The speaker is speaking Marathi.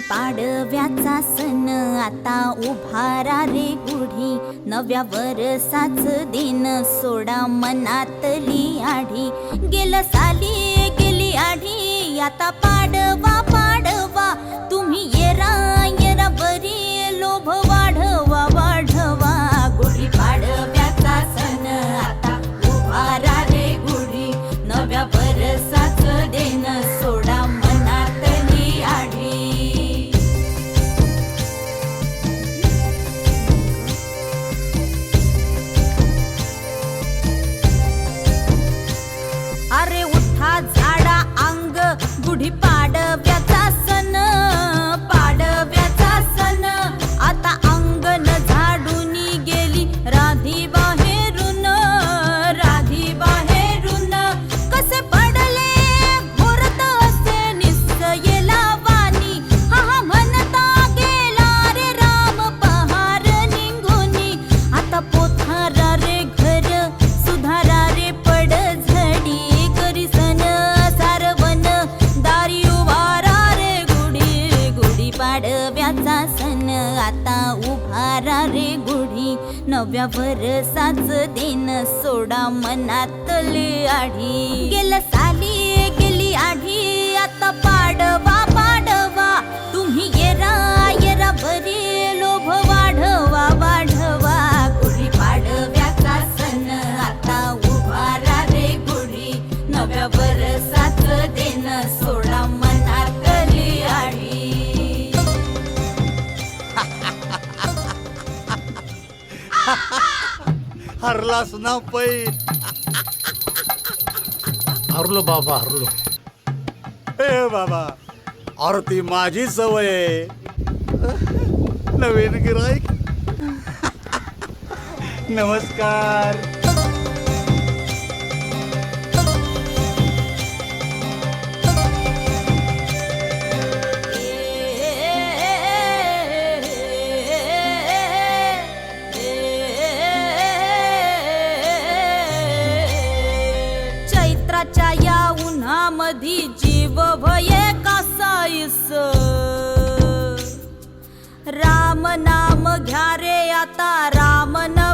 पाडव्याचा सण आता उभारा रे गुढी, नव्या वरसाच दिन सोडा मनातली आढी. गेलं साली गेली आढी, आता पाडवा पाडवा, तुम्ही येरा येरा बरी, लोभ वाढवा वाढवा. गुढी पाडव्याचा सण आता उभारा रे गुढी, नव्या वरसाच दिन सोडा मनातली आढी. अरे उठा झाडा अंग, गुढी पाडव्याचा सण, पाडव्याचा सण आता अंगण झाडून गेली राधी बाहेरून, राधी बाहेरून. कसे पडले घोरत असे निस्सयेला वाणी, हा हा म्हणता गेला रे राम पहार निघूनी. आता पोथारा रे घर सुधारा रे पड झडी, करी सन सारवन दारी उभारा रे गुढी. गुढी पाडव्याचा सण आता उभारा रे गुढी, नव्या वरसाच दिन सोडा मनातली आढी. गेलं साली गेली आढी, आता पाडवा पाडवा, तुम्ही येरा येरा बरी, लोभ वाढवा वाढवा. गुढी पाडव्याचा सण आता उभारा रे गुढी, नव्या वरसाच दिन सोडा मनातली आढी. हरलास ना पै. हरलो बाबा हरलो. ए बाबा, अरे ती माझी सवय आहे. नवीन गिराईक. नमस्कार. चैत्राच्या या उन्हामधी जीव भये कासाईस, राम नाम घ्या रे आता राम न